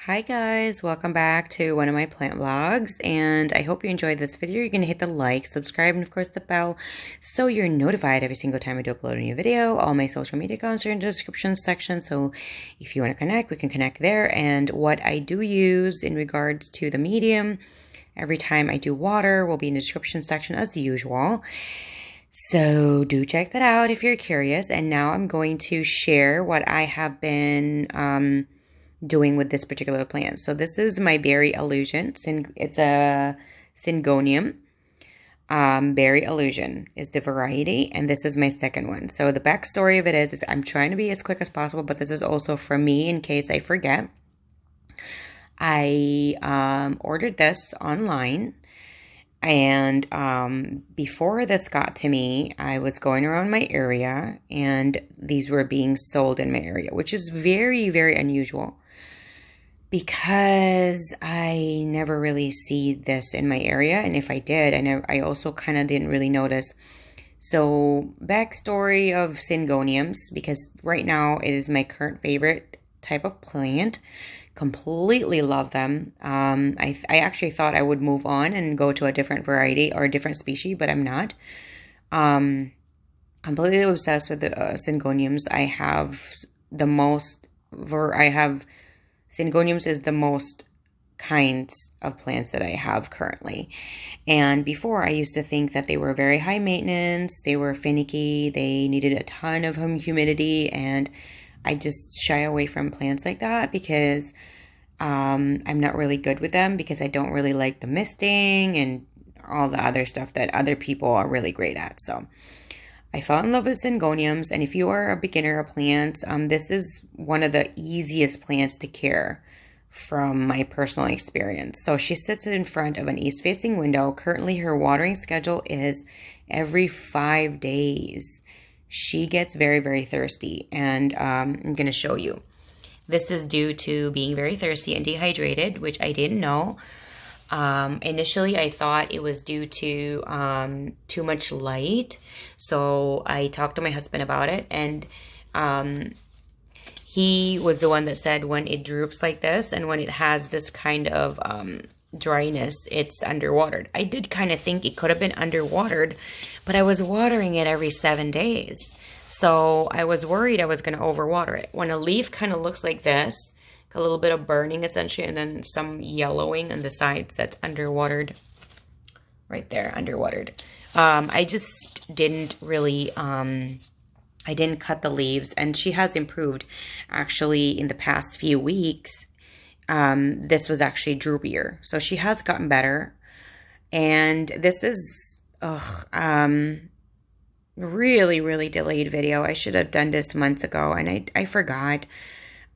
Hi guys, welcome back to one of my plant vlogs, and I hope you enjoyed this video. You're going to hit the like, subscribe, and of course the bell so you're notified every single time I do upload a new video. All my social media accounts are in the description section, so if you want to connect, we can connect there. And what I do use in regards to the medium, every time I do water, will be in the description section as usual. So do check that out if you're curious. And now I'm going to share what I have been doing with this particular plant. So this is my berry illusion. It's a Syngonium. Berry illusion is the variety, and this is my second one. So the backstory of it is I'm trying to be as quick as possible, but this is also for me in case I forget. I ordered this online, and before this got to me, I was going around my area, and these were being sold in my area, which is very, very unusual, because I never really see this in my area. And if I did, I also kind of didn't really notice. So backstory of Syngoniums, because right now it is my current favorite type of plant. Completely love them. I actually thought I would move on and go to a different variety or a different species, but I'm not. Completely obsessed with the Syngoniums. Syngoniums is the most kinds of plants that I have currently. And before, I used to think that they were very high maintenance, they were finicky, they needed a ton of humidity, and I just shy away from plants like that because I'm not really good with them, because I don't really like the misting and all the other stuff that other people are really great at. So I fell in love with Syngoniums, and if you are a beginner of plants, this is one of the easiest plants to care from my personal experience. So she sits in front of an east-facing window. Currently, her watering schedule is every 5 days. She gets very, very thirsty, and I'm going to show you. This is due to being very thirsty and dehydrated, which I didn't know. Initially, I thought it was due to too much light. So I talked to my husband about it, and he was the one that said when it droops like this and when it has this kind of dryness, it's underwatered. I did kind of think it could have been underwatered, but I was watering it every 7 days. So I was worried I was going to overwater it. When a leaf kind of looks like this, a little bit of burning essentially, and then some yellowing on the sides, that's underwatered. Right there, underwatered. I just didn't really, I didn't cut the leaves, and she has improved. Actually, in the past few weeks, this was actually droopier. So she has gotten better. And this is, really, really delayed video. I should have done this months ago, and I forgot.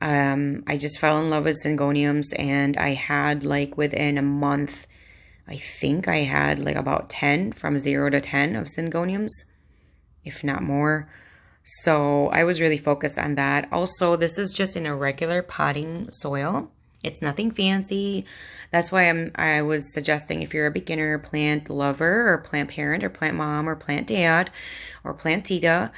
I just fell in love with Syngoniums, and I had, like, within a month, I think I had like about 10, from 0 to 10 of Syngoniums, if not more. So I was really focused on that. Also, this is just in a regular potting soil. It's nothing fancy. That's why I was suggesting, if you're a beginner plant lover or plant parent or plant mom or plant dad or plant tita,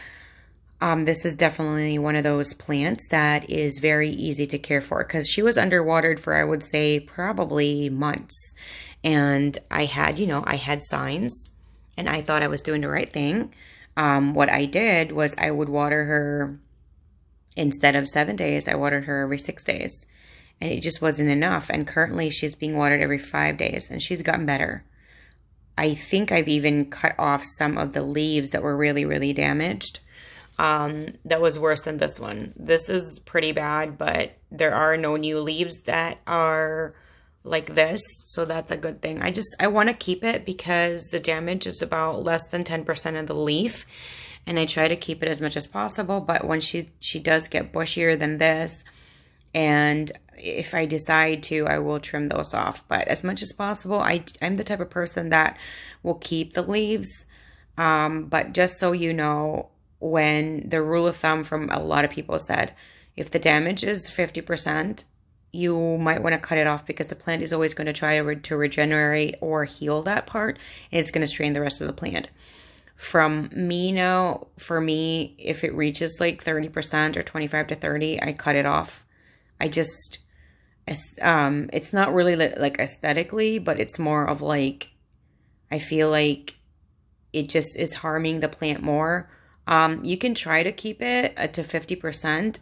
this is definitely one of those plants that is very easy to care for, because she was underwatered for, I would say, probably months. And I had signs, and I thought I was doing the right thing. What I did was I would water her, instead of 7 days, I watered her every 6 days. And it just wasn't enough. And currently she's being watered every 5 days, and she's gotten better. I think I've even cut off some of the leaves that were really, really damaged. That was worse than this one. This is pretty bad, but there are no new leaves that are like this, so that's a good thing. I want to keep it because the damage is about less than 10% of the leaf, and I try to keep it as much as possible. But when she does get bushier than this, and if I decide to, I will trim those off. But as much as possible, I'm the type of person that will keep the leaves. But just so you know, when the rule of thumb from a lot of people said, if the damage is 50%, you might want to cut it off, because the plant is always going to try to regenerate or heal that part, and it's going to strain the rest of the plant. From me now, for me, if it reaches like 30% or 25 to 30, I cut it off. It's not really like aesthetically, but it's more of like, I feel like it just is harming the plant more. You can try to keep it to 50%,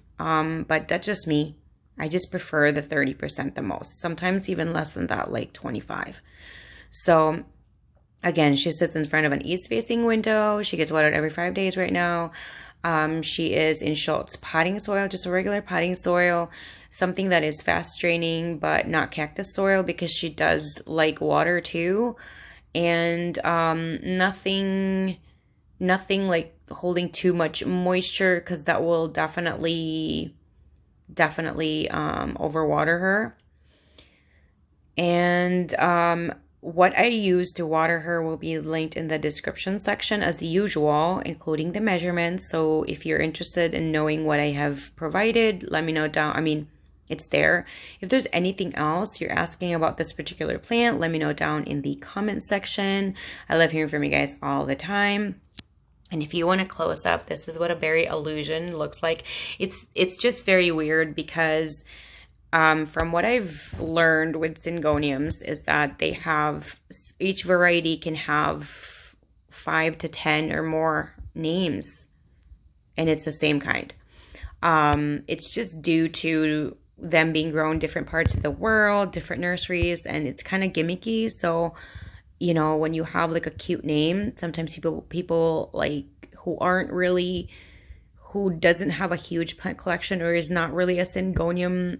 but that's just me. I just prefer the 30% the most. Sometimes even less than that, like 25. So again, she sits in front of an east-facing window. She gets watered every 5 days right now. She is in Schultz potting soil, just a regular potting soil, something that is fast draining, but not cactus soil because she does like water too. And nothing like holding too much moisture because that will definitely overwater her. And what I use to water her will be linked in the description section as usual, including the measurements. So if you're interested in knowing what I have provided, let me know down. I mean, it's there. If there's anything else you're asking about this particular plant, let me know down in the comment section. I love hearing from you guys all the time. And if you want a close up, this is what a berry illusion looks like. It's just very weird because from what I've learned with Syngoniums is that they have, each variety can have 5 to 10 or more names, and it's the same kind. It's just due to them being grown different parts of the world, different nurseries, and it's kind of gimmicky. So, you know, when you have like a cute name, sometimes people like who doesn't have a huge plant collection or is not really a Syngonium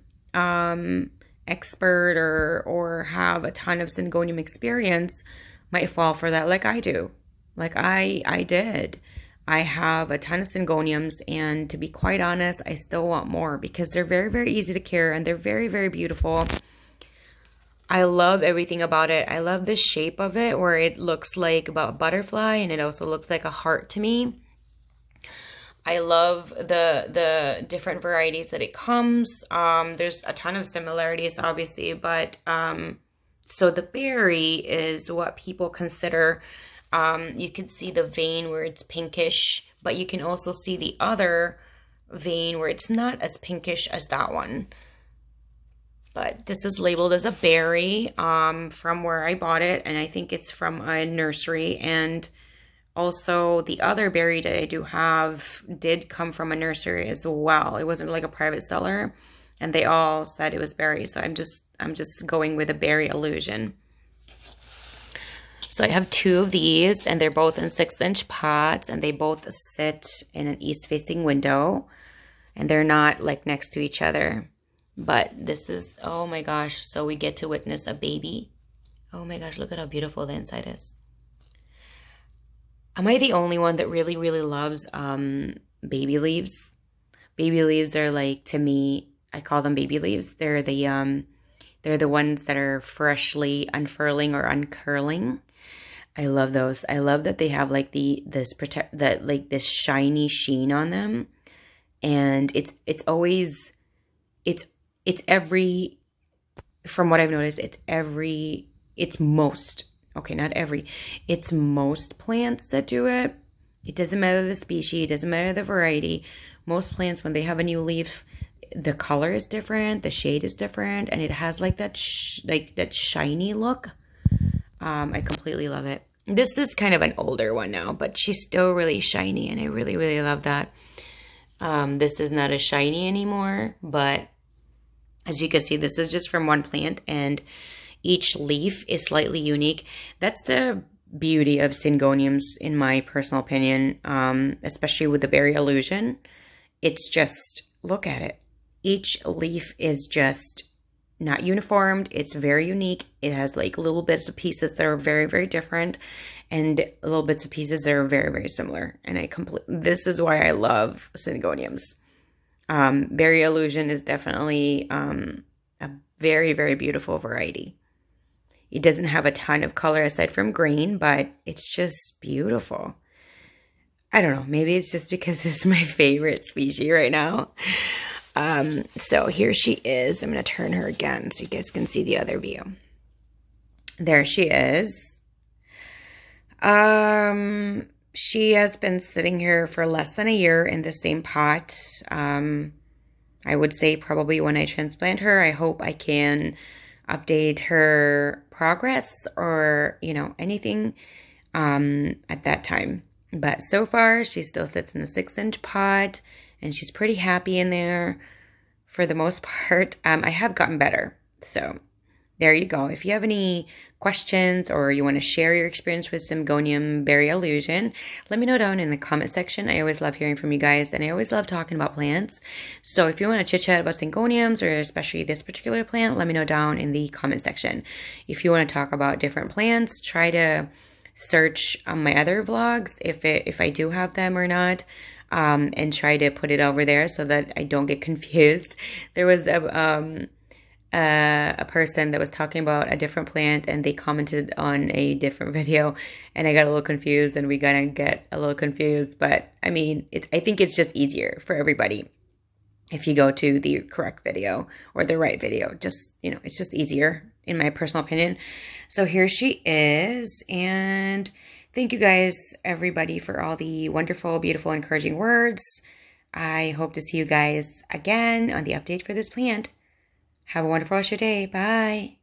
expert or have a ton of Syngonium experience might fall for that, like I do. Like I did. I have a ton of Syngoniums, and to be quite honest, I still want more because they're very, very easy to care and they're very, very beautiful. I love everything about it. I love the shape of it where it looks like a butterfly and it also looks like a heart to me. I love the different varieties that it comes. There's a ton of similarities, obviously, but so the berry is what people consider. You can see the vein where it's pinkish, but you can also see the other vein where it's not as pinkish as that one. But this is labeled as a berry from where I bought it, and I think it's from a nursery. And also the other berry that I do have did come from a nursery as well. It wasn't like a private seller, and they all said it was berry. So I'm just going with a berry illusion. So I have 2 of these, and they're both in 6-inch pots, and they both sit in an east-facing window, and they're not like next to each other. But this is, oh my gosh, so we get to witness a baby. Oh my gosh, look at how beautiful the inside is. Am I the only one that really, really loves baby leaves? Baby leaves are like, to me, I call them baby leaves. They're the ones that are freshly unfurling or uncurling. I love those. I love that they have like this shiny sheen on them. And it's every, from what I've noticed, it's most plants that do it. It doesn't matter the species, it doesn't matter the variety. Most plants, when they have a new leaf, the color is different, the shade is different, and it has like that shiny look. I completely love it. This is kind of an older one now, but she's still really shiny, and I really, really love that. This is not as shiny anymore, but as you can see, this is just from one plant, and each leaf is slightly unique. That's the beauty of Syngoniums, in my personal opinion, especially with the berry illusion. It's just, look at it. Each leaf is just not uniformed. It's very unique. It has like little bits of pieces that are very, very different, and little bits of pieces that are very, very similar. And this is why I love Syngoniums. Berry illusion is definitely a very, very beautiful variety. It doesn't have a ton of color aside from green, but it's just beautiful. I don't know. Maybe it's just because this is my favorite species right now. So here she is. I'm going to turn her again so you guys can see the other view. There she is. She has been sitting here for less than a year in the same pot. I would say probably when I transplant her, I hope I can update her progress or, anything at that time. But so far, she still sits in a 6-inch pot and she's pretty happy in there for the most part. I have gotten better. So there you go. If you have any questions or you want to share your experience with Syngonium berry illusion, let me know down in the comment section. I always love hearing from you guys and I always love talking about plants. So if you want to chit chat about Syngoniums or especially this particular plant, let me know down in the comment section. If you want to talk about different plants, try to search on my other vlogs if I do have them or not. And try to put it over there so that I don't get confused. There was a person that was talking about a different plant and they commented on a different video and I got a little confused and we gotta get a little confused. But I mean, I think it's just easier for everybody if you go to the correct video or the right video. Just, it's just easier in my personal opinion. So here she is, and thank you guys, everybody, for all the wonderful, beautiful, encouraging words. I hope to see you guys again on the update for this plant. Have a wonderful rest of your day. Bye.